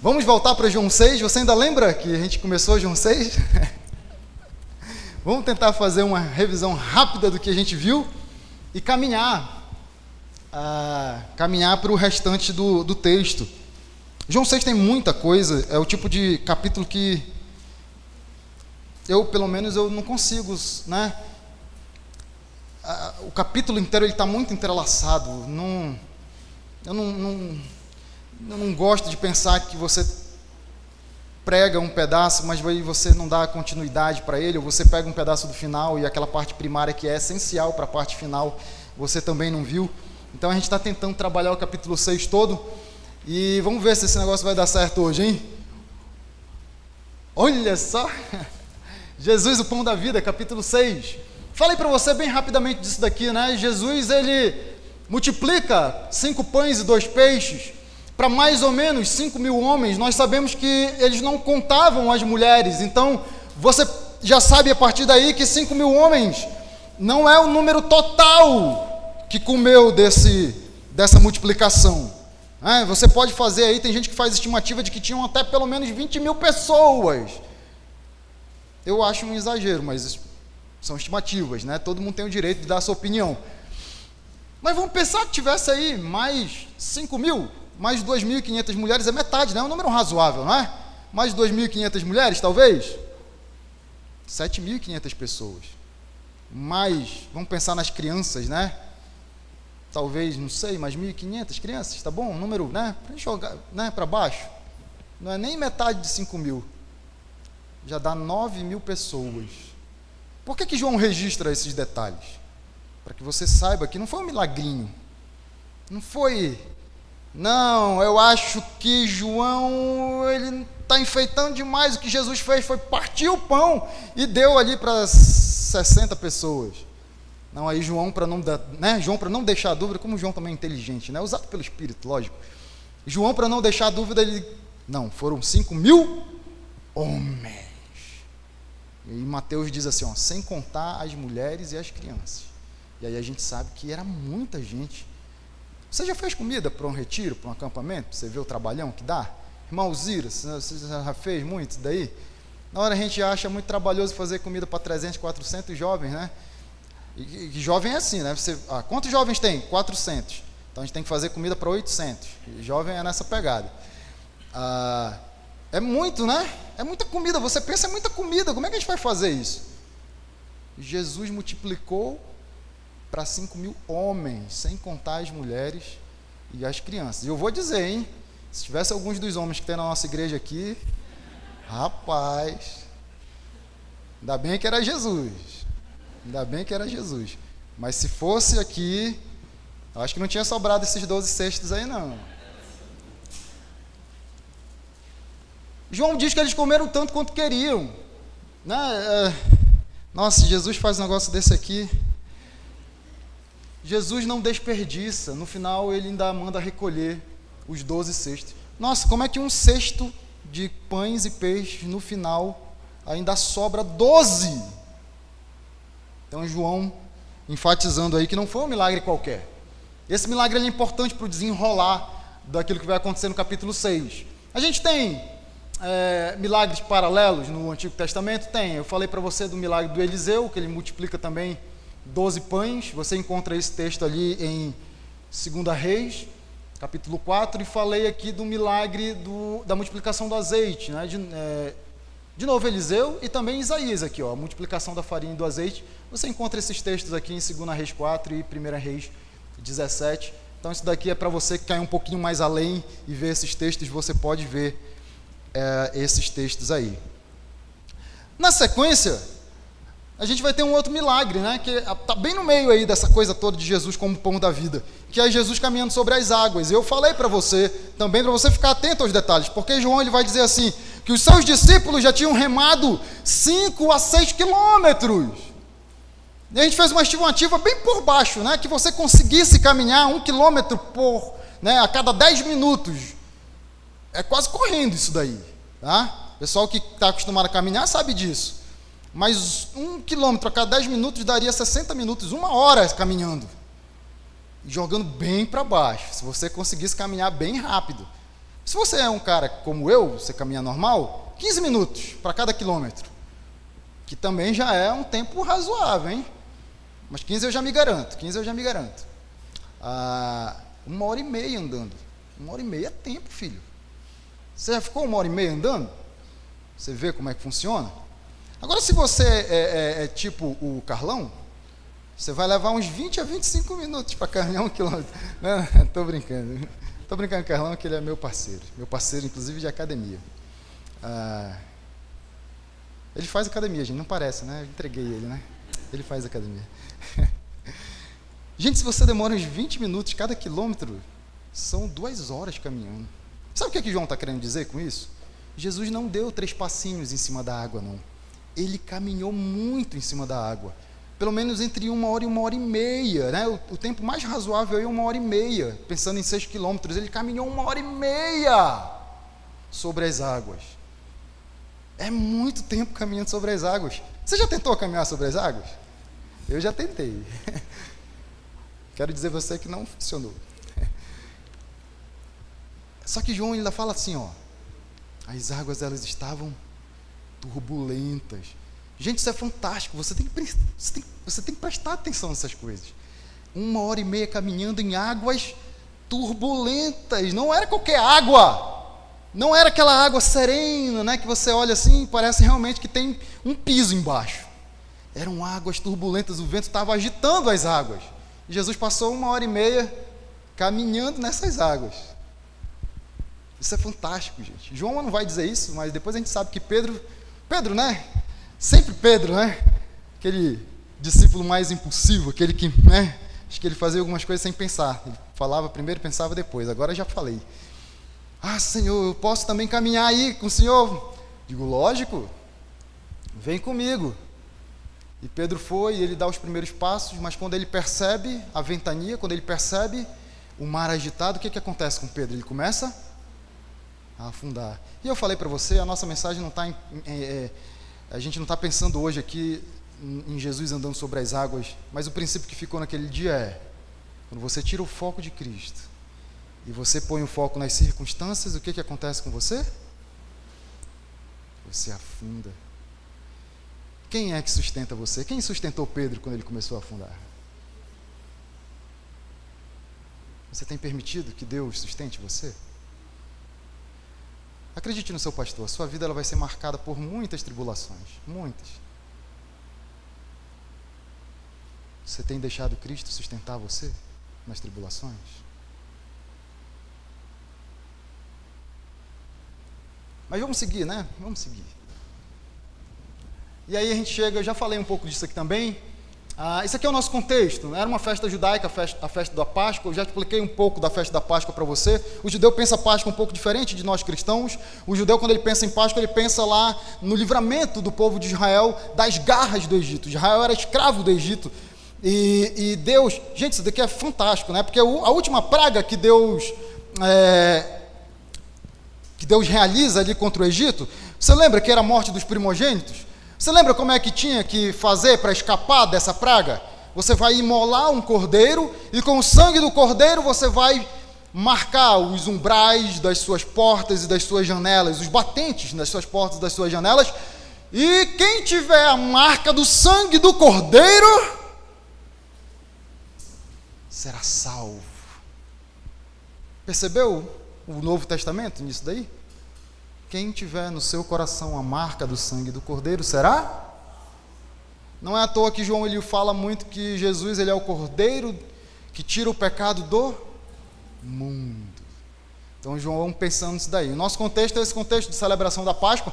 Vamos voltar para João 6. Você ainda lembra que a gente começou João 6? Vamos tentar fazer uma revisão rápida do que a gente viu e caminhar para o restante do texto. João 6 tem muita coisa, é o tipo de capítulo que pelo menos, eu não consigo, né? O capítulo inteiro está muito entrelaçado. Eu não gosto de pensar que você prega um pedaço, mas aí você não dá continuidade para ele, ou você pega um pedaço do final e aquela parte primária que é essencial para a parte final, você também não viu. Então a gente está tentando trabalhar o capítulo 6 todo, e vamos ver se esse negócio vai dar certo hoje, hein? Olha só! Jesus, o pão da vida, capítulo 6. Falei para você bem rapidamente disso daqui, né? Jesus, ele multiplica 5 pães e 2 peixes para mais ou menos 5.000 homens. Nós sabemos que eles não contavam as mulheres, então você já sabe a partir daí que 5.000 homens não é o número total que comeu dessa multiplicação. Você pode fazer aí, tem gente que faz estimativa de que tinham até pelo menos 20.000 pessoas. Eu acho um exagero, mas são estimativas, né? Todo mundo tem o direito de dar a sua opinião. Mas vamos pensar que tivesse aí mais 5.000, mais 2.500 mulheres, é metade, né? É um número razoável, não é? Mais 2.500 mulheres, talvez? 7.500 pessoas. Mais, vamos pensar nas crianças, né? Talvez, não sei, mais 1.500 crianças, tá bom? Um número, né? Para jogar, né? Para baixo. Não é nem metade de 5.000. Já dá 9.000 pessoas. Por que João registra esses detalhes? Para que você saiba que não foi um milagrinho. Não foi... Não, eu acho que João, ele está enfeitando demais. O que Jesus fez foi partir o pão e deu ali para 60 pessoas. Não, aí João, para não deixar dúvida, como João também é inteligente, né? Usado pelo Espírito, lógico. João, para não deixar dúvida, não, foram 5.000 homens. E Mateus diz assim, sem contar as mulheres e as crianças. E aí a gente sabe que era muita gente. Você já fez comida para um retiro, para um acampamento? Você vê o trabalhão que dá? Irmão Zira, você já fez muito isso daí? Na hora a gente acha muito trabalhoso fazer comida para 300, 400 jovens, né? E jovem é assim, né? Quantos jovens tem? 400. Então a gente tem que fazer comida para 800. E jovem é nessa pegada. É muito, né? É muita comida. Você pensa, é muita comida. Como é que a gente vai fazer isso? Jesus multiplicou para 5.000 homens, sem contar as mulheres e as crianças. E eu vou dizer, hein? Se tivesse alguns dos homens que tem na nossa igreja aqui, rapaz, ainda bem que era Jesus. Ainda bem que era Jesus. Mas se fosse aqui, eu acho que não tinha sobrado esses 12 cestos aí, não. João diz que eles comeram tanto quanto queriam, né? Nossa, Jesus faz um negócio desse aqui. Jesus não desperdiça. No final, ele ainda manda recolher os 12 cestos. Nossa, como é que um cesto de pães e peixes, no final, ainda sobra 12? Então, João enfatizando aí que não foi um milagre qualquer. Esse milagre é importante para o desenrolar daquilo que vai acontecer no capítulo 6. A gente tem milagres paralelos no Antigo Testamento? Tem. Eu falei para você do milagre do Eliseu, que ele multiplica também 12 pães. Você encontra esse texto ali em 2 Reis, capítulo 4, e falei aqui do milagre da multiplicação do azeite, né? De novo Eliseu e também Isaías aqui, a multiplicação da farinha e do azeite. Você encontra esses textos aqui em 2 Reis 4 e 1 Reis 17. Então isso daqui é para você que cai um pouquinho mais além e ver esses textos, você pode ver esses textos aí. Na sequência, a gente vai ter um outro milagre, né, que está bem no meio aí dessa coisa toda de Jesus como pão da vida, que é Jesus caminhando sobre as águas. Eu falei para você, também para você ficar atento aos detalhes, porque João ele vai dizer assim, que os seus discípulos já tinham remado 5 a 6 quilômetros. E a gente fez uma estimativa bem por baixo, né, que você conseguisse caminhar 1 quilômetro a cada 10 minutos. É quase correndo isso daí, tá? O pessoal que está acostumado a caminhar sabe disso. Mas 1 quilômetro a cada 10 minutos daria 60 minutos, 1 hora caminhando. Jogando bem para baixo. Se você conseguisse caminhar bem rápido. Se você é um cara como eu, você caminha normal, 15 minutos para cada quilômetro, que também já é um tempo razoável, hein? Mas 15 eu já me garanto, 1h30 andando. 1h30 é tempo, filho. Você já ficou 1h30 andando? Você vê como é que funciona? Agora, se você é tipo o Carlão, você vai levar uns 20 a 25 minutos para caminhar 1 quilômetro. Não, estou brincando. Estou brincando com o Carlão, que ele é meu parceiro, inclusive de academia. Ele faz academia, gente, não parece, né? Eu entreguei ele, né? Ele faz academia. Gente, se você demora uns 20 minutos cada quilômetro, são 2 horas caminhando. Sabe o que João está querendo dizer com isso? Jesus não deu 3 passinhos em cima da água, não. Ele caminhou muito em cima da água. Pelo menos entre 1 hora e 1h30, né? O tempo mais razoável é 1h30, pensando em 6 quilômetros. Ele caminhou 1h30 sobre as águas. É muito tempo caminhando sobre as águas. Você já tentou caminhar sobre as águas? Eu já tentei. Quero dizer a você que não funcionou. Só que João ainda fala assim, ó, as águas elas estavam turbulentas. Gente, isso é fantástico. Você tem que prestar atenção nessas coisas. 1h30 caminhando em águas turbulentas. Não era qualquer água. Não era aquela água serena, né, que você olha assim e parece realmente que tem um piso embaixo. Eram águas turbulentas, o vento estava agitando as águas. E Jesus passou 1h30 caminhando nessas águas. Isso é fantástico, gente. João não vai dizer isso, mas depois a gente sabe que Pedro, né? Sempre Pedro, né? Aquele discípulo mais impulsivo, aquele que, né? Acho que ele fazia algumas coisas sem pensar. Ele falava primeiro, pensava depois. Agora já falei. Senhor, eu posso também caminhar aí com o Senhor? Digo, lógico. Vem comigo. E Pedro foi, e ele dá os primeiros passos, mas quando ele percebe a ventania, quando ele percebe o mar agitado, o que acontece com Pedro? Ele começa a afundar. E eu falei para você, a nossa mensagem não está a gente não está pensando hoje aqui em Jesus andando sobre as águas, mas o princípio que ficou naquele dia é, quando você tira o foco de Cristo e você põe o foco nas circunstâncias, o que acontece com você? Você afunda. Quem é que sustenta você? Quem sustentou Pedro quando ele começou a afundar? Você tem permitido que Deus sustente você? Acredite no seu pastor, a sua vida ela vai ser marcada por muitas tribulações, muitas. Você tem deixado Cristo sustentar você nas tribulações? Mas vamos seguir, né? Vamos seguir. E aí a gente chega, eu já falei um pouco disso aqui também. Isso aqui é o nosso contexto, né? Era uma festa judaica, a festa da Páscoa. Eu já expliquei um pouco da festa da Páscoa para você. O judeu pensa a Páscoa um pouco diferente de nós cristãos. O judeu, quando ele pensa em Páscoa, ele pensa lá no livramento do povo de Israel das garras do Egito. Israel era escravo do Egito. E Deus... Gente, isso daqui é fantástico, né? Porque a última praga que Deus realiza ali contra o Egito, você lembra que era a morte dos primogênitos? Você lembra como é que tinha que fazer para escapar dessa praga? Você vai imolar um cordeiro e com o sangue do cordeiro você vai marcar os umbrais das suas portas e das suas janelas, os batentes das suas portas e das suas janelas, e quem tiver a marca do sangue do cordeiro será salvo. Percebeu o Novo Testamento nisso daí? Quem tiver no seu coração a marca do sangue do Cordeiro será? Não é à toa que João ele fala muito que Jesus ele é o Cordeiro que tira o pecado do mundo. Então João pensando nisso daí. O nosso contexto é esse contexto de celebração da Páscoa.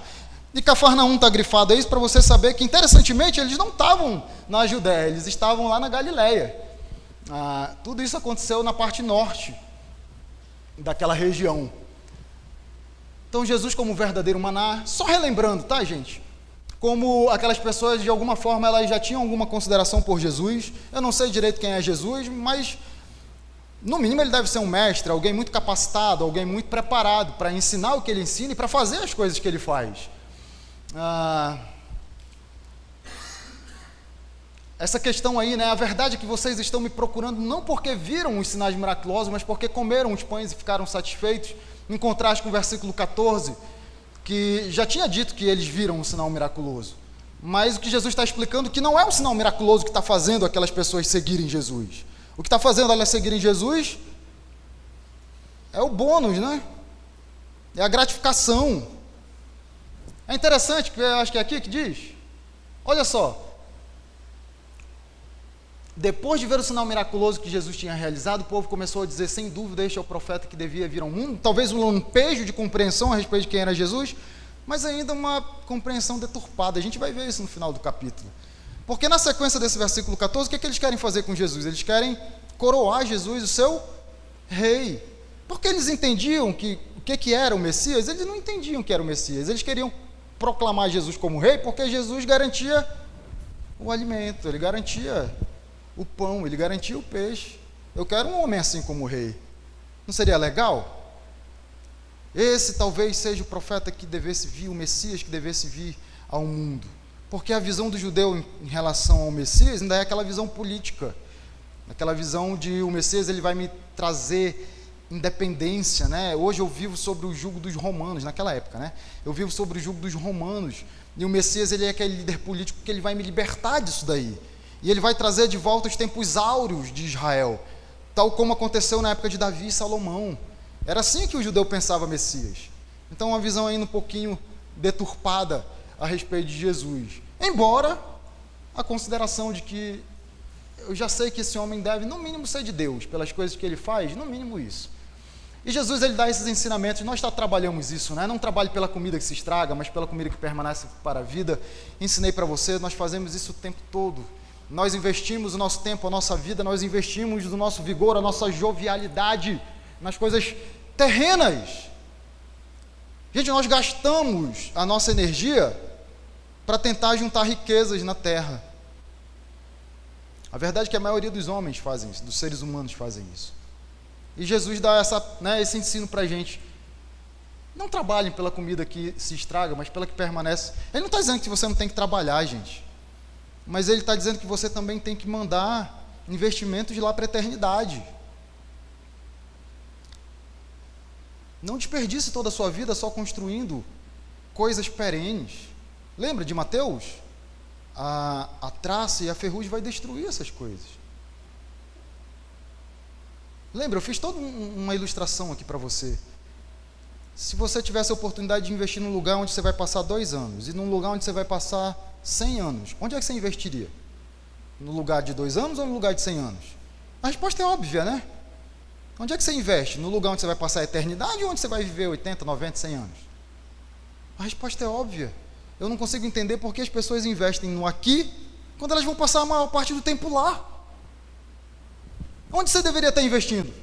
E Cafarnaum está grifado aí para você saber que, interessantemente, eles não estavam na Judéia, eles estavam lá na Galileia. Tudo isso aconteceu na parte norte daquela região. Então Jesus como verdadeiro maná, só relembrando, tá, gente? Como aquelas pessoas, de alguma forma, elas já tinham alguma consideração por Jesus. Eu não sei direito quem é Jesus, mas, no mínimo, ele deve ser um mestre, alguém muito capacitado, alguém muito preparado para ensinar o que ele ensina e para fazer as coisas que ele faz. Essa questão aí, né? A verdade é que vocês estão me procurando não porque viram os sinais miraculosos, mas porque comeram os pães e ficaram satisfeitos. em contraste com o versículo 14, que já tinha dito que eles viram um sinal miraculoso. Mas o que Jesus está explicando, que não é um sinal miraculoso que está fazendo aquelas pessoas seguirem Jesus. O que está fazendo elas seguirem Jesus é o bônus, né? É a gratificação. É interessante, que eu acho que é aqui que diz. Olha só. Depois de ver o sinal miraculoso que Jesus tinha realizado, o povo começou a dizer, sem dúvida, este é o profeta que devia vir ao mundo. Talvez um lampejo de compreensão a respeito de quem era Jesus, mas ainda uma compreensão deturpada. A gente vai ver isso no final do capítulo. Porque na sequência desse versículo 14, o que é que eles querem fazer com Jesus? Eles querem coroar Jesus, o seu rei. Porque eles entendiam que o que era o Messias? Eles não entendiam que era o Messias. Eles queriam proclamar Jesus como rei, porque Jesus garantia o alimento, ele garantia o pão, ele garantia o peixe. Eu quero um homem assim como rei. Não seria legal? Esse talvez seja o profeta que devesse vir, o Messias que devesse vir ao mundo. Porque a visão do judeu em relação ao Messias ainda é aquela visão política. Aquela visão de o Messias ele vai me trazer independência, né? Hoje eu vivo sobre o jugo dos romanos, naquela época, né? Eu vivo sobre o jugo dos romanos. E o Messias ele é aquele líder político que ele vai me libertar disso daí. E ele vai trazer de volta os tempos áureos de Israel, tal como aconteceu na época de Davi e Salomão. Era assim que o judeu pensava Messias. Então, uma visão ainda um pouquinho deturpada a respeito de Jesus. Embora a consideração de que eu já sei que esse homem deve, no mínimo, ser de Deus, pelas coisas que ele faz, no mínimo isso. E Jesus, ele dá esses ensinamentos, nós trabalhamos isso, né? Não trabalhe pela comida que se estraga, mas pela comida que permanece para a vida. Ensinei para você, nós fazemos isso o tempo todo. Nós investimos o nosso tempo, a nossa vida, nós investimos o nosso vigor, a nossa jovialidade nas coisas terrenas. Gente, nós gastamos a nossa energia para tentar juntar riquezas na terra. A verdade é que a maioria dos homens fazem isso, dos seres humanos fazem isso. E Jesus dá esse ensino para a gente. Não trabalhem pela comida que se estraga, mas pela que permanece. Ele não está dizendo que você não tem que trabalhar, gente. Mas ele está dizendo que você também tem que mandar investimentos de lá para a eternidade. Não desperdice toda a sua vida só construindo coisas perenes. Lembra de Mateus? A traça e a ferrugem vai destruir essas coisas. Lembra, eu fiz toda uma ilustração aqui para você. Se você tivesse a oportunidade de investir num lugar onde você vai passar 2 anos e num lugar onde você vai passar 100 anos, onde é que você investiria? No lugar de 2 anos ou no lugar de 100 anos? A resposta é óbvia, né? Onde é que você investe? No lugar onde você vai passar a eternidade ou onde você vai viver 80, 90, 100 anos? A resposta é óbvia. Eu não consigo entender por que as pessoas investem no aqui quando elas vão passar a maior parte do tempo lá. Onde você deveria estar investindo?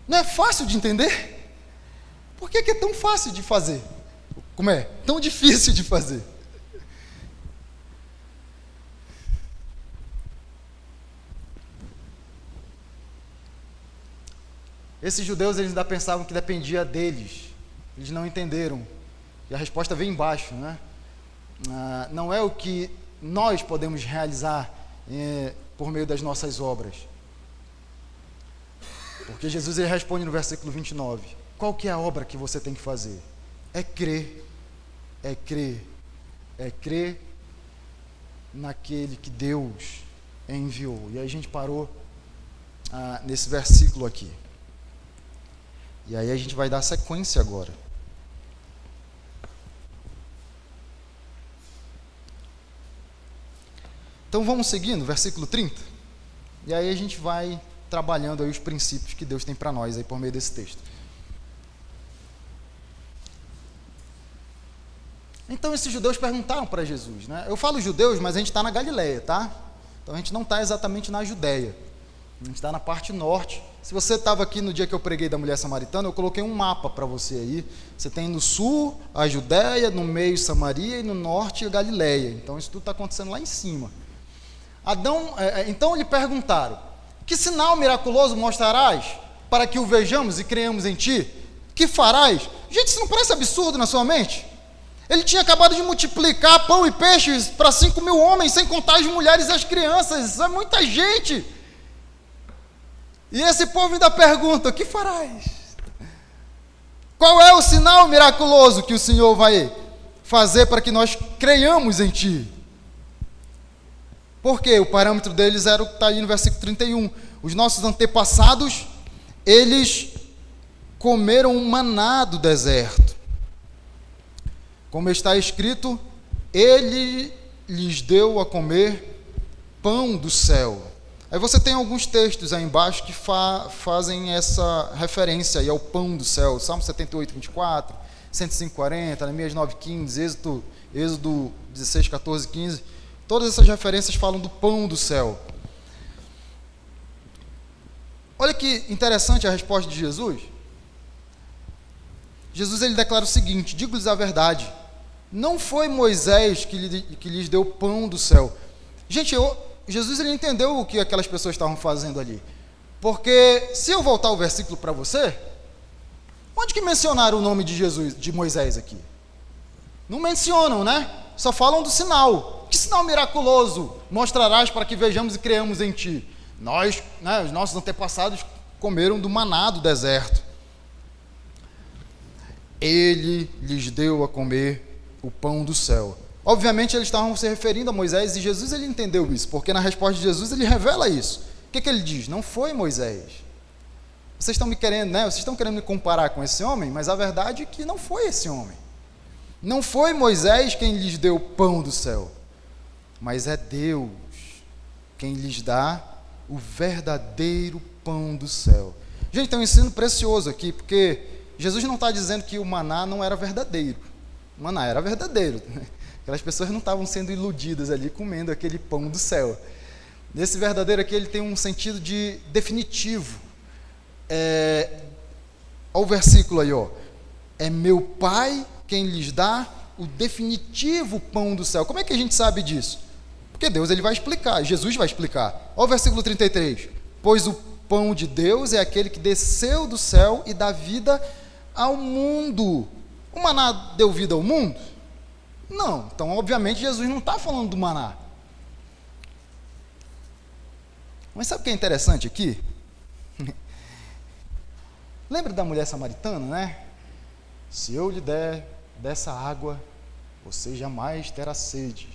Não é fácil de entender? Por que é tão fácil de fazer? Como é? Tão difícil de fazer? Esses judeus, eles ainda pensavam que dependia deles. Eles não entenderam. E a resposta vem embaixo, né? Não é o que nós podemos realizar por meio das nossas obras. Porque Jesus ele responde no versículo 29. Qual que é a obra que você tem que fazer? É crer. É crer. É crer naquele que Deus enviou. E aí a gente parou nesse versículo aqui. E aí a gente vai dar sequência agora. Então vamos seguindo, versículo 30. E aí a gente vai trabalhando aí os princípios que Deus tem para nós aí por meio desse texto. Então esses judeus perguntaram para Jesus, né? Eu falo judeus, mas a gente está na Galileia, tá? Então a gente não está exatamente na Judéia. A gente está na parte norte. Se você estava aqui no dia que eu preguei da mulher samaritana, eu coloquei um mapa para você aí. Você tem no sul a Judéia, no meio Samaria e no norte a Galileia. Então isso tudo está acontecendo lá em cima. Então lhe perguntaram: que sinal miraculoso mostrarás para que o vejamos e creiamos em ti? Que farás? Gente, isso não parece absurdo na sua mente? Ele tinha acabado de multiplicar pão e peixes para 5.000 homens, sem contar as mulheres e as crianças. Isso é muita gente. E esse povo ainda pergunta: o que farás? Qual é o sinal miraculoso que o Senhor vai fazer para que nós creiamos em Ti? Porque o parâmetro deles era o que está aí no versículo 31. Os nossos antepassados, eles comeram um maná do deserto. Como está escrito, Ele lhes deu a comer pão do céu. Aí você tem alguns textos aí embaixo que fazem essa referência aí ao pão do céu. Salmo 78, 24, 105, 40, Neemias 9, 15, Êxodo 16, 14, 15. Todas essas referências falam do pão do céu. Olha que interessante a resposta de Jesus. Jesus ele declara o seguinte: digo-lhes a verdade, não foi Moisés que lhes deu pão do céu. Gente, Jesus ele entendeu o que aquelas pessoas estavam fazendo ali. Porque se eu voltar o versículo para você, onde que mencionaram o nome de Jesus, de Moisés aqui? Não mencionam, né? Só falam do sinal. Que sinal miraculoso mostrarás para que vejamos e creamos em Ti? Nós, né, os nossos antepassados comeram do maná do deserto. Ele lhes deu a comer o pão do céu. Obviamente eles estavam se referindo a Moisés e Jesus ele entendeu isso, porque na resposta de Jesus ele revela isso. O que ele diz? Não foi Moisés. Vocês estão me querendo, né? Vocês estão querendo me comparar com esse homem, mas a verdade é que não foi esse homem. Não foi Moisés quem lhes deu o pão do céu, mas é Deus quem lhes dá o verdadeiro pão do céu. Gente, tem um ensino precioso aqui, porque Jesus não está dizendo que o maná não era verdadeiro. O maná era verdadeiro. Aquelas pessoas não estavam sendo iludidas ali, comendo aquele pão do céu. Esse verdadeiro aqui, ele tem um sentido de definitivo. Olha o versículo aí, ó. É meu Pai quem lhes dá o definitivo pão do céu. Como é que a gente sabe disso? Porque Deus ele vai explicar, Jesus vai explicar. Olha o versículo 33. Pois o pão de Deus é aquele que desceu do céu e dá vida ao mundo. O maná deu vida ao mundo? Não. Então, obviamente, Jesus não está falando do maná. Mas sabe o que é interessante aqui? Lembra da mulher samaritana, né? Se eu lhe der dessa água, você jamais terá sede.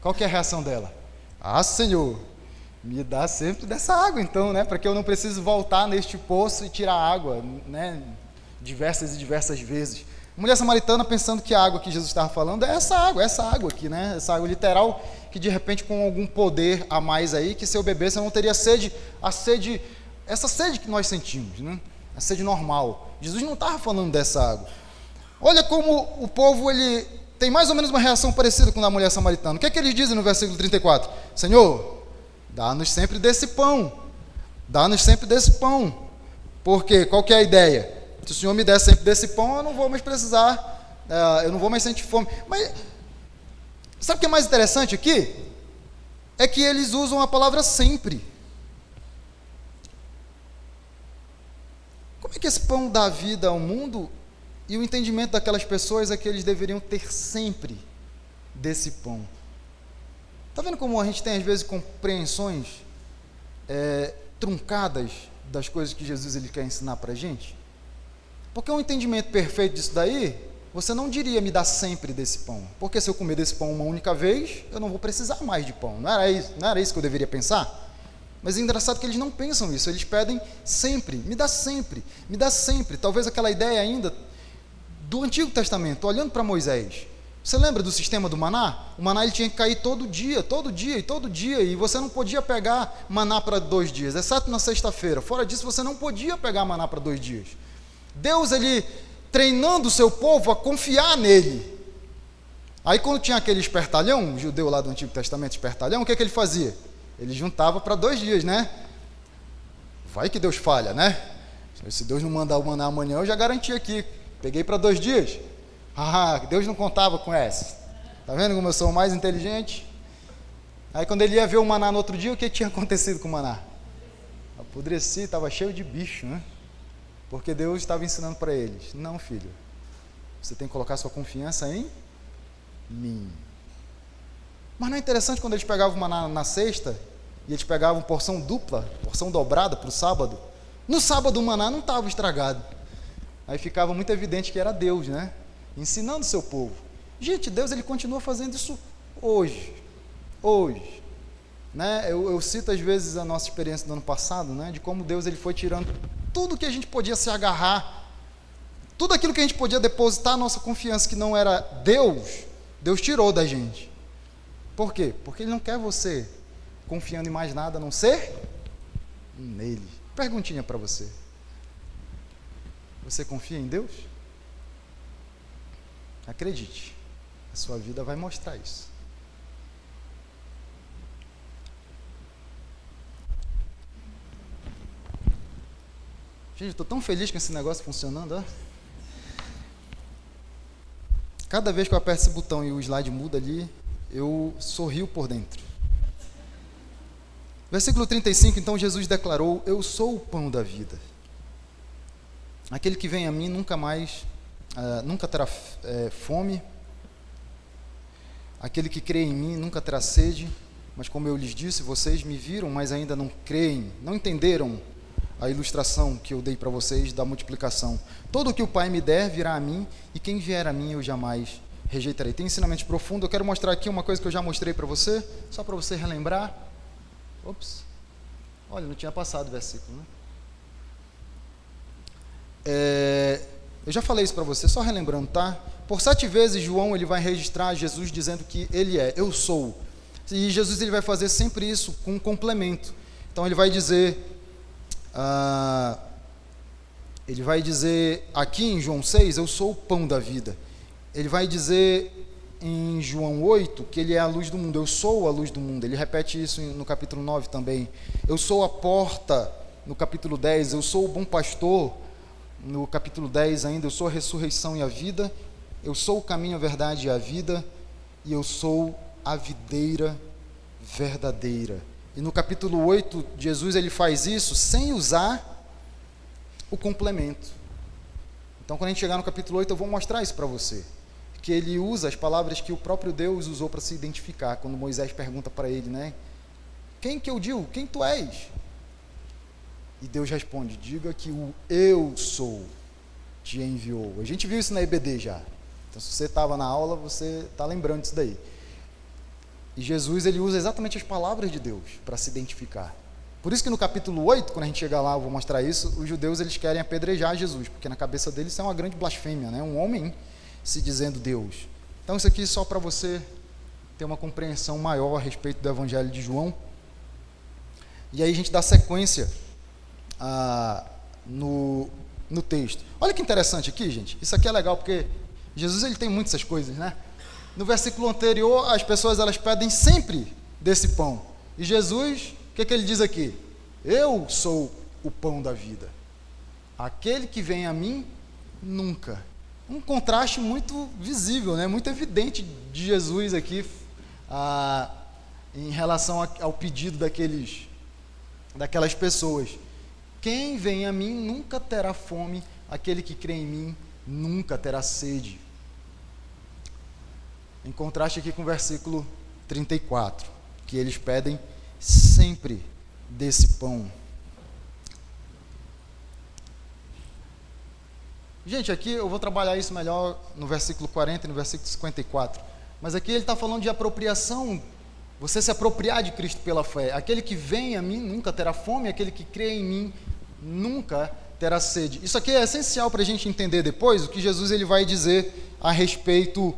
Qual que é a reação dela? Ah, Senhor, me dá sempre dessa água então, né? Para que eu não precise voltar neste poço e tirar água, né? Diversas e diversas vezes. A mulher samaritana pensando que a água que Jesus estava falando é essa água aqui, né? Essa água literal, que de repente com algum poder a mais aí, que se eu bebesse eu não teria sede, essa sede que nós sentimos, né? A sede normal. Jesus não estava falando dessa água. Olha como o povo, ele tem mais ou menos uma reação parecida com a da mulher samaritana. O que é que eles dizem no versículo 34? Senhor, dá-nos sempre desse pão. Dá-nos sempre desse pão. Por quê? Qual que é a ideia? Se o Senhor me der sempre desse pão, eu não vou mais precisar, eu não vou mais sentir fome. Mas, sabe o que é mais interessante aqui? É que eles usam a palavra sempre. Como é que esse pão dá vida ao mundo? E o entendimento daquelas pessoas é que eles deveriam ter sempre desse pão. Está vendo como a gente tem às vezes compreensões truncadas das coisas que Jesus ele quer ensinar para a gente? Porque um entendimento perfeito disso daí, você não diria me dá sempre desse pão. Porque se eu comer desse pão uma única vez, eu não vou precisar mais de pão. Não era isso que eu deveria pensar? Mas é engraçado que eles não pensam isso, eles pedem sempre, me dá sempre, me dá sempre. Talvez aquela ideia ainda do Antigo Testamento, olhando para Moisés. Você lembra do sistema do maná? O maná ele tinha que cair todo dia, e você não podia pegar maná para 2 dias, exceto na sexta-feira. Fora disso, você não podia pegar maná para 2 dias. Deus, ele treinando o seu povo a confiar nele. Aí quando tinha aquele espertalhão, o judeu lá do Antigo Testamento, espertalhão, o que é que ele fazia? Ele juntava para 2 dias, né? Vai que Deus falha, né? Se Deus não mandar o maná amanhã, eu já garanti aqui. Peguei para 2 dias. Ah, Deus não contava com essa. Tá vendo como eu sou mais inteligente? Aí quando ele ia ver o maná no outro dia, o que tinha acontecido com o maná? Apodrecia, estava cheio de bicho, né? Porque Deus estava ensinando para eles: não, filho, você tem que colocar sua confiança em mim. Mas não é interessante quando eles pegavam o maná na sexta, e eles pegavam porção dupla, porção dobrada para o sábado? No sábado o maná não estava estragado. Aí ficava muito evidente que era Deus, né? Ensinando o seu povo. Gente, Deus ele continua fazendo isso hoje. Hoje. Né? Eu cito às vezes a nossa experiência do ano passado, né? De como Deus ele foi tirando tudo que a gente podia se agarrar, tudo aquilo que a gente podia depositar a nossa confiança que não era Deus, Deus tirou da gente. Por quê? Porque Ele não quer você confiando em mais nada a não ser nele. Perguntinha para você. Você confia em Deus? Acredite, a sua vida vai mostrar isso. Gente, estou tão feliz com esse negócio funcionando, ó. Cada vez que eu aperto esse botão e o slide muda ali, eu sorrio por dentro. Versículo 35, então Jesus declarou: eu sou o pão da vida. Aquele que vem a mim nunca terá fome. Aquele que crê em mim nunca terá sede. Mas como eu lhes disse, vocês me viram, mas ainda não creem, não entenderam a ilustração que eu dei para vocês da multiplicação. Todo o que o Pai me der virá a mim, e quem vier a mim eu jamais rejeitarei. Tem ensinamento profundo. Eu quero mostrar aqui uma coisa que eu já mostrei para você, só para você relembrar. Ops, olha, não tinha passado o versículo, né? Eu já falei isso para você, só relembrando, tá? Por 7 vezes João ele vai registrar Jesus dizendo que ele é, eu sou. E Jesus ele vai fazer sempre isso com um complemento. Então ele vai dizer aqui em João 6, eu sou o pão da vida. Ele vai dizer em João 8 que ele é a luz do mundo, eu sou a luz do mundo. Ele repete isso no capítulo 9 também. Eu sou a porta, no capítulo 10. Eu sou o bom pastor, no capítulo 10 ainda. Eu sou a ressurreição e a vida. Eu sou o caminho, a verdade e a vida. E eu sou a videira verdadeira. E no capítulo 8, Jesus ele faz isso sem usar o complemento. Então, quando a gente chegar no capítulo 8, eu vou mostrar isso para você. Que ele usa as palavras que o próprio Deus usou para se identificar. Quando Moisés pergunta para ele, né? Quem que eu digo? Quem tu és? E Deus responde: diga que o eu sou te enviou. A gente viu isso na EBD já. Então, se você estava na aula, você está lembrando disso daí. E Jesus, ele usa exatamente as palavras de Deus para se identificar. Por isso que no capítulo 8, quando a gente chegar lá, eu vou mostrar isso, os judeus, eles querem apedrejar Jesus, porque na cabeça deles isso é uma grande blasfêmia, né? Um homem se dizendo Deus. Então isso aqui é só para você ter uma compreensão maior a respeito do Evangelho de João. E aí a gente dá sequência no texto. Olha que interessante aqui, gente. Isso aqui é legal porque Jesus ele tem muitas essas coisas, né? No versículo anterior, as pessoas elas pedem sempre desse pão. E Jesus, o que ele diz aqui? Eu sou o pão da vida. Aquele que vem a mim, nunca. Um contraste muito visível, né? Muito evidente de Jesus aqui em relação ao pedido daquelas pessoas. Quem vem a mim nunca terá fome, aquele que crê em mim nunca terá sede. Em contraste aqui com o versículo 34, que eles pedem sempre desse pão. Gente, aqui eu vou trabalhar isso melhor no versículo 40 e no versículo 54. Mas aqui ele está falando de apropriação, você se apropriar de Cristo pela fé. Aquele que vem a mim nunca terá fome, aquele que crê em mim nunca terá sede. Isso aqui é essencial para a gente entender depois o que Jesus ele vai dizer a respeito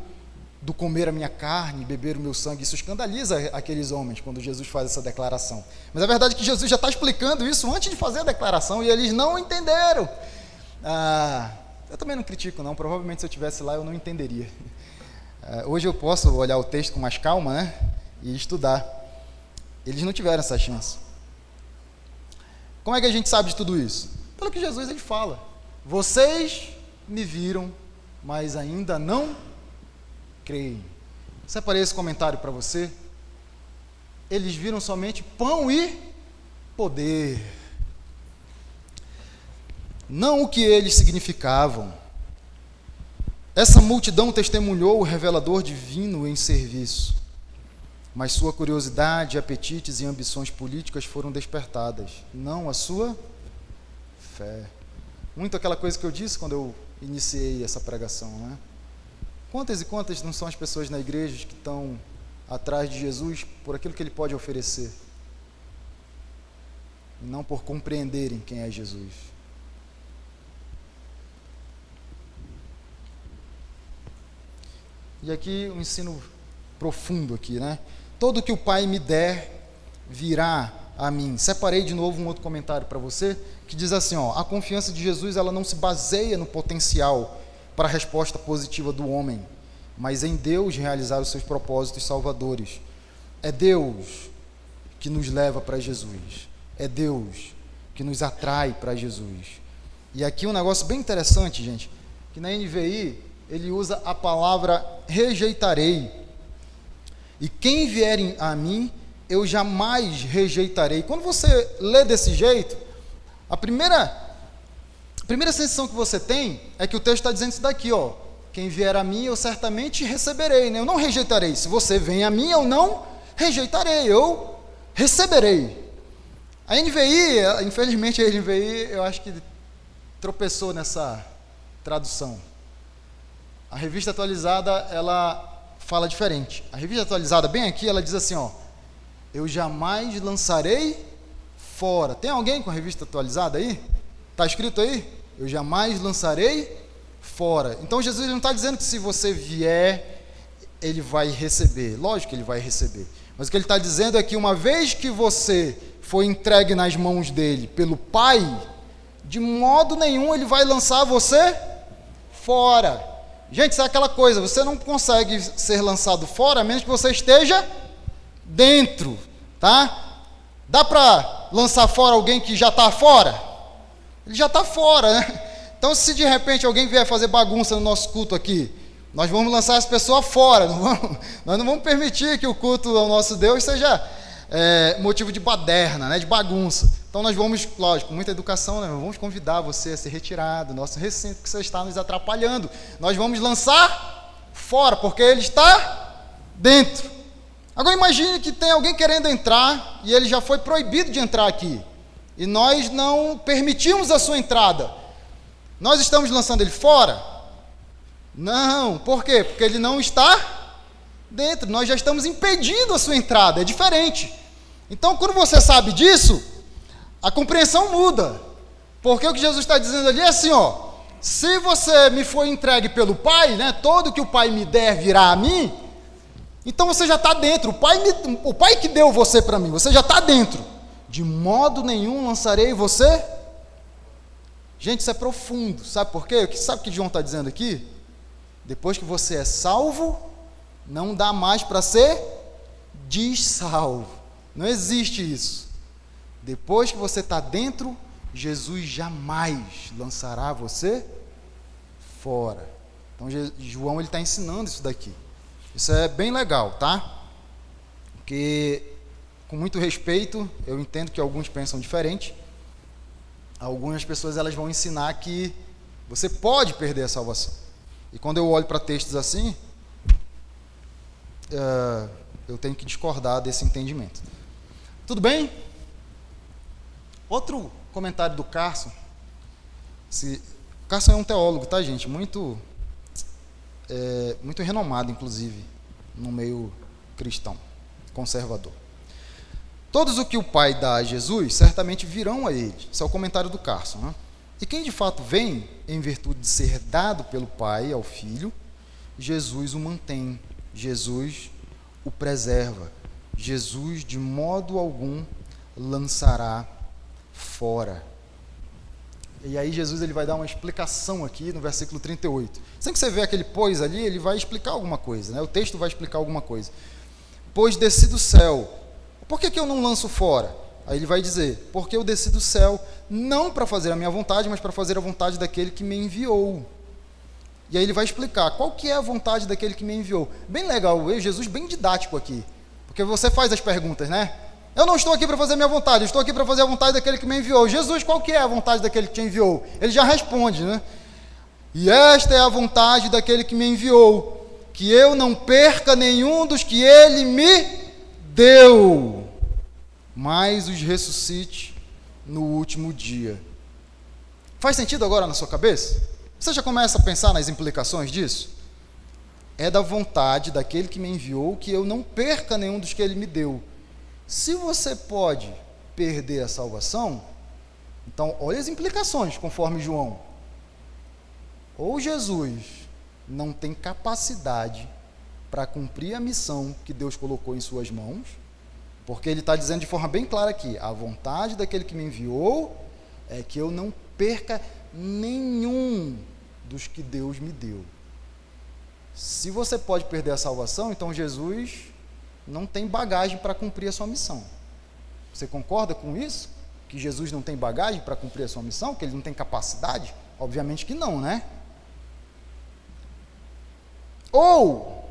do comer a minha carne, beber o meu sangue. Isso escandaliza aqueles homens quando Jesus faz essa declaração. Mas a verdade é que Jesus já está explicando isso antes de fazer a declaração e eles não entenderam. Eu também não critico, não. Provavelmente se eu estivesse lá eu não entenderia. Hoje eu posso olhar o texto com mais calma, né? E estudar. Eles não tiveram essa chance. Como é que a gente sabe de tudo isso? Pelo que Jesus ele fala. Vocês me viram, mas ainda não creem. Separei esse comentário para você. Eles viram somente pão e poder. Não o que eles significavam. Essa multidão testemunhou o revelador divino em serviço, mas sua curiosidade, apetites e ambições políticas foram despertadas, não a sua fé. Muito aquela coisa que eu disse quando eu iniciei essa pregação, né? Quantas e quantas não são as pessoas na igreja que estão atrás de Jesus por aquilo que ele pode oferecer, e não por compreenderem quem é Jesus. E aqui um ensino profundo aqui, né? Todo que o Pai me der virá a mim. Separei de novo um outro comentário para você, que diz assim, ó, a confiança de Jesus, ela não se baseia no potencial para a resposta positiva do homem, mas em Deus realizar os seus propósitos salvadores. É Deus que nos leva para Jesus. É Deus que nos atrai para Jesus. E aqui um negócio bem interessante, gente, que na NVI ele usa a palavra rejeitarei. E quem vier a mim, eu jamais rejeitarei. Quando você lê desse jeito, a primeira sensação que você tem é que o texto está dizendo isso daqui, ó. Quem vier a mim, eu certamente receberei, né? Eu não rejeitarei. Se você vem a mim, eu não rejeitarei, eu receberei. A NVI, infelizmente a NVI, eu acho que tropeçou nessa tradução. A Revista Atualizada, ela fala diferente. A Revista Atualizada, bem aqui, ela diz assim, ó, eu jamais lançarei fora. Tem alguém com a Revista Atualizada aí? Está escrito aí? Eu jamais lançarei fora. Então Jesus não está dizendo que se você vier, ele vai receber. Lógico que ele vai receber. Mas o que ele está dizendo é que uma vez que você foi entregue nas mãos dele pelo Pai, de modo nenhum ele vai lançar você fora. Gente, isso é aquela coisa, você não consegue ser lançado fora a menos que você esteja dentro, tá? Dá para lançar fora alguém que já está fora? Ele já está fora, né? Então, se de repente alguém vier fazer bagunça no nosso culto aqui, nós vamos lançar essa pessoa fora, nós não vamos permitir que o culto ao nosso Deus seja motivo de baderna, né, de bagunça. Então nós vamos, lógico, com muita educação, né, vamos convidar você a se retirar do nosso recinto, que você está nos atrapalhando. Nós vamos lançar fora, porque ele está dentro. Agora imagine que tem alguém querendo entrar, e ele já foi proibido de entrar aqui, e nós não permitimos a sua entrada. Nós estamos lançando ele fora? Não, por quê? Porque ele não está dentro, nós já estamos impedindo a sua entrada, é diferente. Então, quando você sabe disso, a compreensão muda, porque o que Jesus está dizendo ali é assim, ó, se você me foi entregue pelo Pai, né, todo que o Pai me der virá a mim, então você já está dentro, o Pai que deu você para mim, você já está dentro, de modo nenhum lançarei você. Gente, isso é profundo, sabe por quê? Sabe o que João está dizendo aqui? Depois que você é salvo, não dá mais para ser dessalvo, não existe isso. Depois que você está dentro, Jesus jamais lançará você fora. Então João está ensinando isso daqui. Isso é bem legal, tá? Porque, com muito respeito, eu entendo que alguns pensam diferente. Algumas pessoas elas vão ensinar que você pode perder a salvação. E quando eu olho para textos assim, eu tenho que discordar desse entendimento. Tudo bem? Outro comentário do Carson. Carson é um teólogo, tá, gente? Muito renomado, inclusive, no meio cristão, conservador. Todos o que o Pai dá a Jesus, certamente virão a ele. Esse é o comentário do Carson, né? E quem de fato vem, em virtude de ser dado pelo Pai ao Filho, Jesus o mantém, Jesus o preserva, Jesus de modo algum lançará fora. E aí Jesus ele vai dar uma explicação aqui no versículo 38. Sem que você vê aquele pois ali, ele vai explicar alguma coisa, né? O texto vai explicar alguma coisa. Pois desci do céu. Por que eu não lanço fora? Aí ele vai dizer, porque eu desci do céu, não para fazer a minha vontade, mas para fazer a vontade daquele que me enviou. E aí ele vai explicar qual que é a vontade daquele que me enviou. Bem legal, Jesus bem didático aqui, porque você faz as perguntas, né? Eu não estou aqui para fazer a minha vontade, eu estou aqui para fazer a vontade daquele que me enviou. Jesus, qual que é a vontade daquele que te enviou? Ele já responde, né? E esta é a vontade daquele que me enviou, que eu não perca nenhum dos que ele me deu, mas os ressuscite no último dia. Faz sentido agora na sua cabeça? Você já começa a pensar nas implicações disso? É da vontade daquele que me enviou que eu não perca nenhum dos que ele me deu. Se você pode perder a salvação, então olha as implicações conforme João. Ou Jesus não tem capacidade para cumprir a missão que Deus colocou em suas mãos, porque ele está dizendo de forma bem clara aqui, a vontade daquele que me enviou é que eu não perca nenhum dos que Deus me deu. Se você pode perder a salvação, então Jesus não tem bagagem para cumprir a sua missão. Você concorda com isso? Que Jesus não tem bagagem para cumprir a sua missão? Que ele não tem capacidade? Obviamente que não, né? Ou,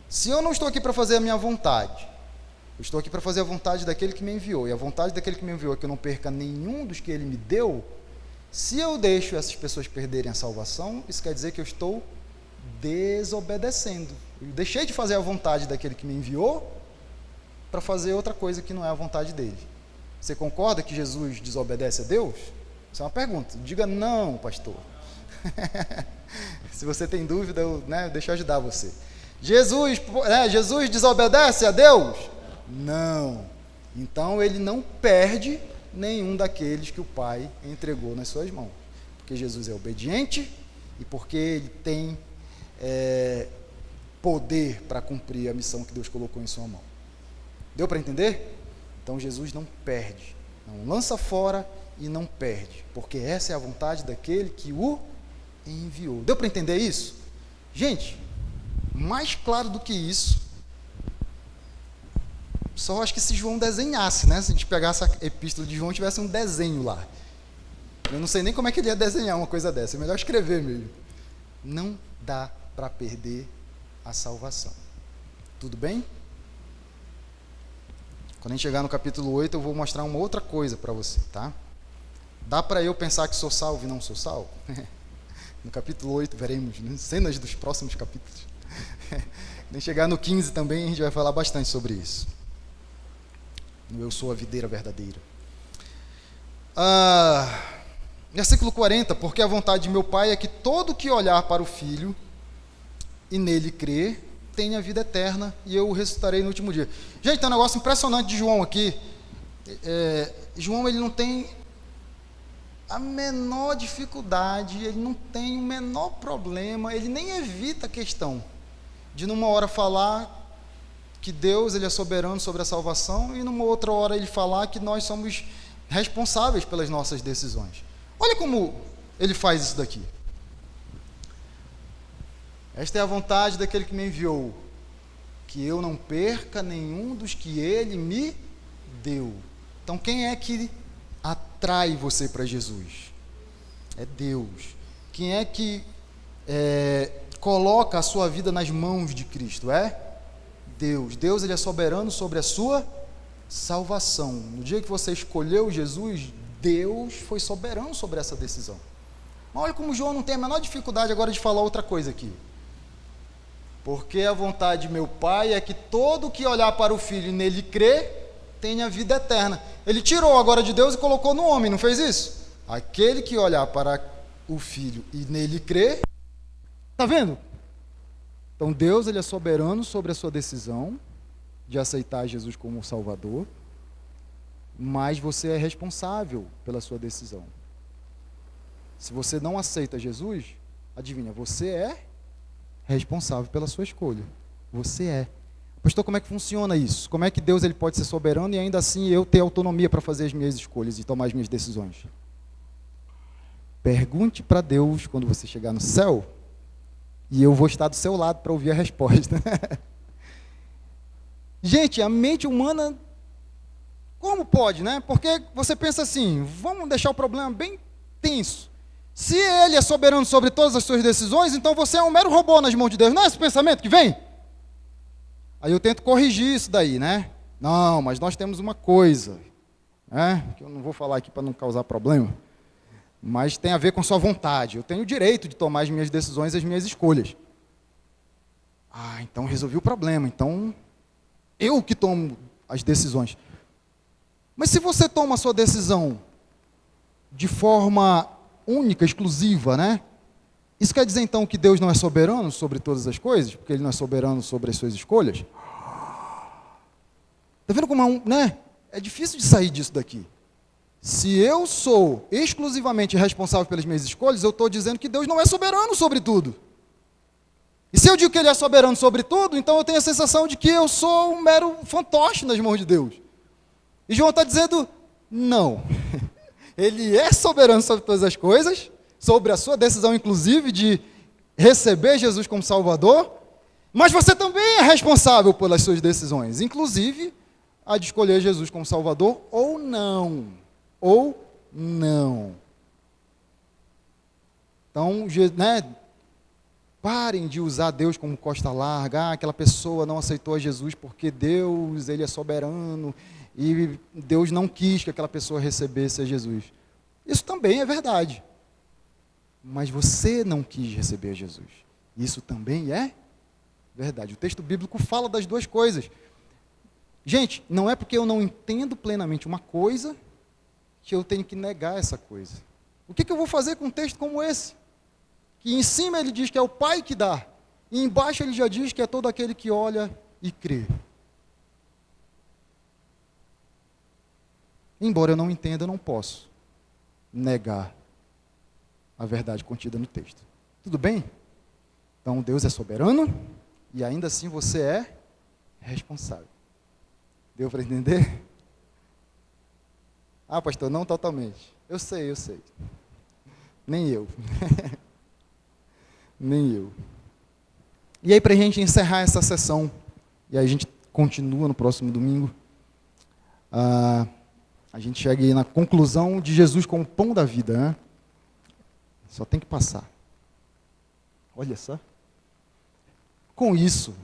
se eu não estou aqui para fazer a minha vontade, eu estou aqui para fazer a vontade daquele que me enviou, e a vontade daquele que me enviou é que eu não perca nenhum dos que ele me deu, se eu deixo essas pessoas perderem a salvação, isso quer dizer que eu estou desobedecendo. Eu deixei de fazer a vontade daquele que me enviou para fazer outra coisa que não é a vontade dele. Você concorda que Jesus desobedece a Deus? Isso é uma pergunta. Diga não, pastor. Se você tem dúvida, deixa eu ajudar você. Jesus desobedece a Deus? Não. Então ele não perde nenhum daqueles que o Pai entregou nas suas mãos. Porque Jesus é obediente e porque ele tem poder para cumprir a missão que Deus colocou em sua mão. Deu para entender? Então Jesus não perde, não lança fora e não perde, porque essa é a vontade daquele que o enviou. Deu para entender isso? Gente, mais claro do que isso, só acho que se João desenhasse, né? Se a gente pegasse a epístola de João e tivesse um desenho lá. Eu não sei nem como é que ele ia desenhar uma coisa dessa, é melhor escrever mesmo. Não dá para perder a salvação. Tudo bem? Quando a gente chegar no capítulo 8, eu vou mostrar uma outra coisa para você, tá? Dá para eu pensar que sou salvo e não sou salvo? No capítulo 8 veremos, né, cenas dos próximos capítulos. Quando chegar no 15 também, a gente vai falar bastante sobre isso. No Eu Sou a Videira Verdadeira. Versículo 40, porque a vontade de meu Pai é que todo que olhar para o Filho e nele crer, tenha vida eterna, e eu o ressuscitarei no último dia. Gente, tem um negócio impressionante de João aqui. João, ele não tem a menor dificuldade, ele não tem o menor problema, ele nem evita a questão de numa hora falar que Deus ele é soberano sobre a salvação e numa outra hora ele falar que nós somos responsáveis pelas nossas decisões. Olha como ele faz isso daqui. Esta é a vontade daquele que me enviou, que eu não perca nenhum dos que ele me deu. Então, quem é que atrai você para Jesus? É Deus. Quem é que coloca a sua vida nas mãos de Cristo? É Deus. Deus ele é soberano sobre a sua salvação. No dia que você escolheu Jesus, Deus foi soberano sobre essa decisão. Mas olha como João não tem a menor dificuldade agora de falar outra coisa aqui. Porque a vontade de meu Pai é que todo que olhar para o Filho e nele crer, tenha vida eterna. Ele tirou agora de Deus e colocou no homem, não fez isso? Aquele que olhar para o Filho e nele crer, está vendo? Então Deus ele é soberano sobre a sua decisão de aceitar Jesus como Salvador, mas você é responsável pela sua decisão. Se você não aceita Jesus, adivinha, você é responsável pela sua escolha. Você é. Pastor, como é que funciona isso? Como é que Deus ele pode ser soberano e ainda assim eu ter autonomia para fazer as minhas escolhas e tomar as minhas decisões? Pergunte para Deus quando você chegar no céu e eu vou estar do seu lado para ouvir a resposta. Gente, a mente humana, como pode, né? Porque você pensa assim, vamos deixar o problema bem tenso. Se ele é soberano sobre todas as suas decisões, então você é um mero robô nas mãos de Deus. Não é esse pensamento que vem? Aí eu tento corrigir isso daí, né? Não, mas nós temos uma coisa, né? Que eu não vou falar aqui para não causar problema, mas tem a ver com sua vontade. Eu tenho o direito de tomar as minhas decisões e as minhas escolhas. Então resolvi o problema. Então, eu que tomo as decisões. Mas se você toma a sua decisão de forma única, exclusiva, né? Isso quer dizer, então, que Deus não é soberano sobre todas as coisas? Porque Ele não é soberano sobre as suas escolhas? Está vendo como né? É difícil de sair disso daqui. Se eu sou exclusivamente responsável pelas minhas escolhas, eu estou dizendo que Deus não é soberano sobre tudo. E se eu digo que Ele é soberano sobre tudo, então eu tenho a sensação de que eu sou um mero fantoche nas mãos de Deus. E João está dizendo, não. Ele é soberano sobre todas as coisas, sobre a sua decisão, inclusive, de receber Jesus como Salvador, mas você também é responsável pelas suas decisões, inclusive a de escolher Jesus como Salvador ou não. Ou não. Então, né, parem de usar Deus como costa larga. Aquela pessoa não aceitou a Jesus porque Deus, Ele é soberano e Deus não quis que aquela pessoa recebesse a Jesus. Isso também é verdade. Mas você não quis receber a Jesus. Isso também é verdade. O texto bíblico fala das duas coisas. Gente, não é porque eu não entendo plenamente uma coisa que eu tenho que negar essa coisa. O que eu vou fazer com um texto como esse? Que em cima ele diz que é o Pai que dá, e embaixo ele já diz que é todo aquele que olha e crê. Embora eu não entenda, eu não posso negar a verdade contida no texto. Tudo bem? Então Deus é soberano e ainda assim você é responsável. Deu para entender? Ah, pastor, não totalmente. Eu sei. Nem eu. Nem eu. E aí, para a gente encerrar essa sessão, e aí a gente continua no próximo domingo, a gente chega aí na conclusão de Jesus como pão da vida, né? Só tem que passar. Olha só. Com isso,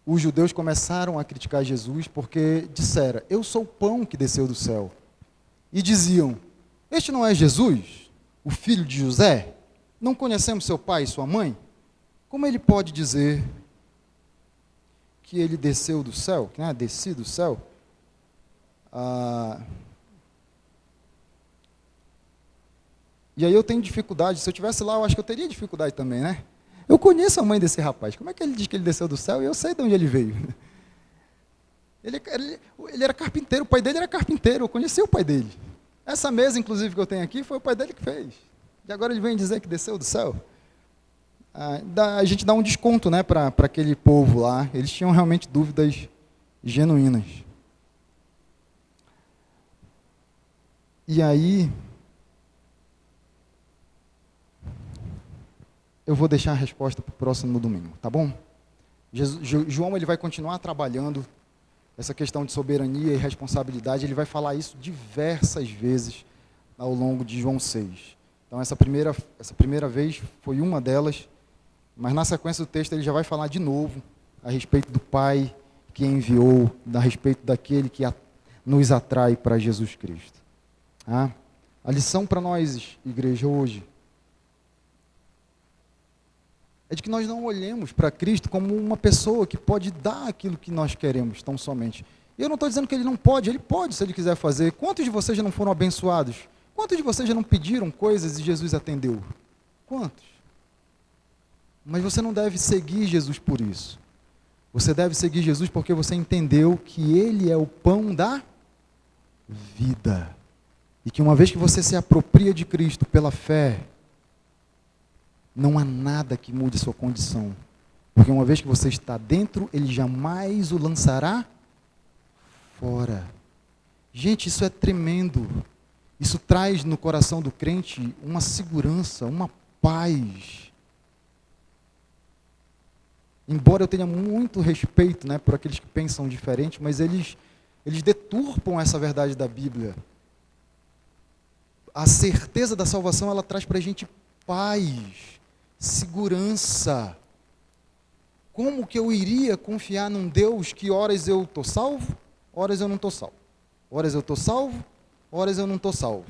os judeus começaram a criticar Jesus porque disseram, eu sou o pão que desceu do céu. E diziam, este não é Jesus, o filho de José? Não conhecemos seu pai e sua mãe? Como ele pode dizer que ele desceu do céu, né, desci do céu? E aí eu tenho dificuldade, se eu estivesse lá, eu acho que eu teria dificuldade também, né? Eu conheço a mãe desse rapaz, como é que ele diz que ele desceu do céu e eu sei de onde ele veio? Ele era carpinteiro, o pai dele era carpinteiro, eu conheci o pai dele. Essa mesa, inclusive, que eu tenho aqui, foi o pai dele que fez. E agora ele vem dizer que desceu do céu. A gente dá um desconto, né, para aquele povo lá. Eles tinham realmente dúvidas genuínas. E aí, eu vou deixar a resposta para o próximo domingo, tá bom? João ele vai continuar trabalhando essa questão de soberania e responsabilidade, ele vai falar isso diversas vezes ao longo de João 6. Então, essa primeira vez foi uma delas, mas na sequência do texto ele já vai falar de novo a respeito do Pai que enviou, a respeito daquele que nos atrai para Jesus Cristo. A lição para nós, igreja, hoje, é de que nós não olhemos para Cristo como uma pessoa que pode dar aquilo que nós queremos, tão somente. E eu não estou dizendo que Ele não pode, Ele pode se Ele quiser fazer. Quantos de vocês já não foram abençoados? Quantos de vocês já não pediram coisas e Jesus atendeu? Quantos? Mas você não deve seguir Jesus por isso. Você deve seguir Jesus porque você entendeu que Ele é o pão da vida. E que uma vez que você se apropria de Cristo pela fé, não há nada que mude sua condição. Porque uma vez que você está dentro, Ele jamais o lançará fora. Gente, isso é tremendo. Isso traz no coração do crente uma segurança, uma paz. Embora eu tenha muito respeito, né, por aqueles que pensam diferente, mas eles deturpam essa verdade da Bíblia. A certeza da salvação, ela traz para a gente paz, segurança. Como que eu iria confiar num Deus que horas eu estou salvo, horas eu não estou salvo? Horas eu estou salvo, horas eu não estou salvo.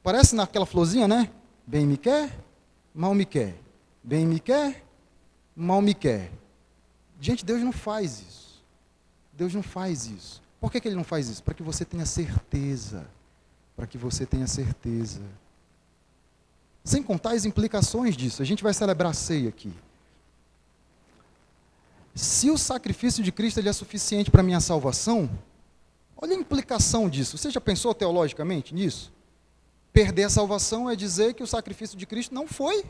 Parece naquela florzinha, né? Bem me quer, mal me quer. Bem me quer, mal me quer. Gente, Deus não faz isso. Deus não faz isso. Por que Ele não faz isso? Para que você tenha certeza para que você tenha certeza. Sem contar as implicações disso. A gente vai celebrar a ceia aqui. Se o sacrifício de Cristo ele é suficiente para a minha salvação, olha a implicação disso. Você já pensou teologicamente nisso? Perder a salvação é dizer que o sacrifício de Cristo não foi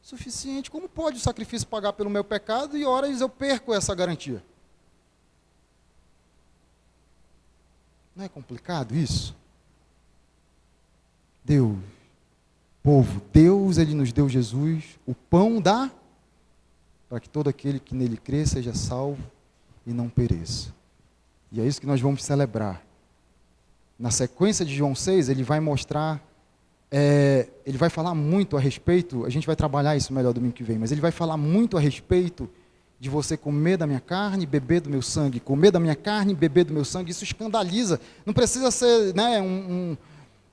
suficiente. Como pode o sacrifício pagar pelo meu pecado e horas eu perco essa garantia? Não é complicado isso? Deus, povo, Deus, Ele nos deu Jesus, o pão para que todo aquele que nele crê seja salvo e não pereça. E é isso que nós vamos celebrar. Na sequência de João 6, ele vai mostrar, ele vai falar muito a respeito, a gente vai trabalhar isso melhor domingo que vem, mas ele vai falar muito a respeito de você comer da minha carne e beber do meu sangue. Comer da minha carne e beber do meu sangue, isso escandaliza. Não precisa ser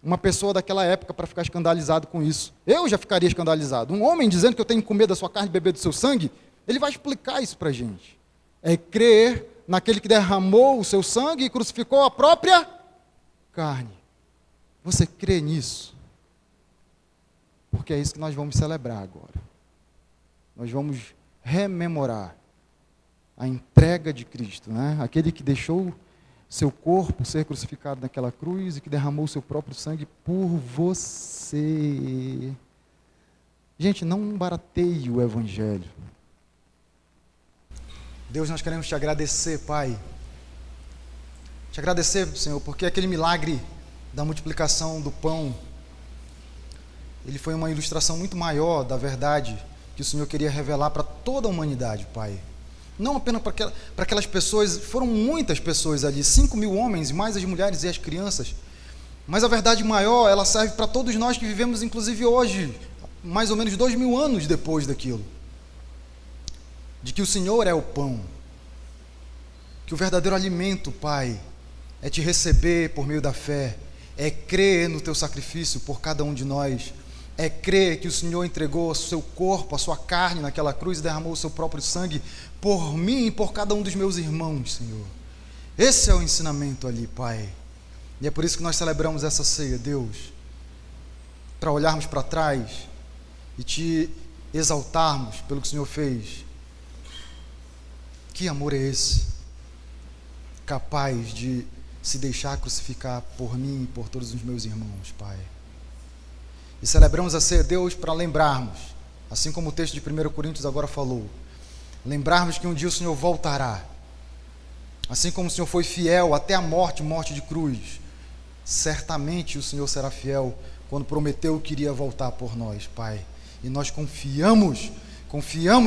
uma pessoa daquela época para ficar escandalizado com isso. Eu já ficaria escandalizado. Um homem dizendo que eu tenho que comer da sua carne e beber do seu sangue, ele vai explicar isso para a gente. É crer naquele que derramou o seu sangue e crucificou a própria carne. Você crê nisso? Porque é isso que nós vamos celebrar agora. Nós vamos rememorar a entrega de Cristo, né? Aquele que deixou seu corpo ser crucificado naquela cruz e que derramou seu próprio sangue por você. Gente, não barateie o Evangelho. Deus, nós queremos te agradecer, Pai. Te agradecer, Senhor, porque aquele milagre da multiplicação do pão, ele foi uma ilustração muito maior da verdade que o Senhor queria revelar para toda a humanidade, Pai. Não apenas para aquelas pessoas, foram muitas pessoas ali, 5.000 homens, mais as mulheres e as crianças. Mas a verdade maior, ela serve para todos nós que vivemos, inclusive hoje, mais ou menos 2.000 anos depois daquilo. De que o Senhor é o pão. Que o verdadeiro alimento, Pai, é te receber por meio da fé, é crer no teu sacrifício por cada um de nós, é crer que o Senhor entregou o seu corpo, a sua carne naquela cruz e derramou o seu próprio sangue por mim e por cada um dos meus irmãos, Senhor. Esse é o ensinamento ali, Pai. E é por isso que nós celebramos essa ceia, Deus, para olharmos para trás e te exaltarmos pelo que o Senhor fez. Que amor é esse? Capaz de se deixar crucificar por mim e por todos os meus irmãos, Pai. E celebramos a ceia, Deus, para lembrarmos, assim como o texto de 1 Coríntios agora falou, lembrarmos que um dia o Senhor voltará. Assim como o Senhor foi fiel até a morte de cruz, certamente o Senhor será fiel quando prometeu que iria voltar por nós, Pai. E nós confiamos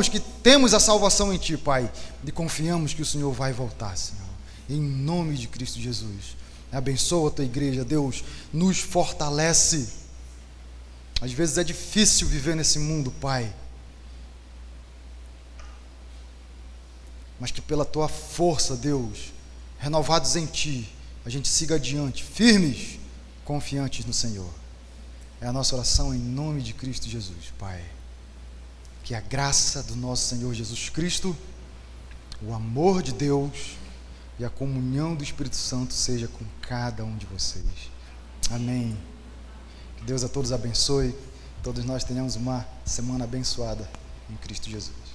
que temos a salvação em Ti, Pai, e confiamos que o Senhor vai voltar, Senhor, em nome de Cristo Jesus. Abençoa a Tua igreja, Deus, nos fortalece. Às vezes é difícil viver nesse mundo, Pai, mas que pela Tua força, Deus, renovados em Ti, a gente siga adiante, firmes, confiantes no Senhor. É a nossa oração em nome de Cristo Jesus, Pai. Que a graça do nosso Senhor Jesus Cristo, o amor de Deus e a comunhão do Espírito Santo seja com cada um de vocês. Amém. Que Deus a todos abençoe. Todos nós tenhamos uma semana abençoada em Cristo Jesus.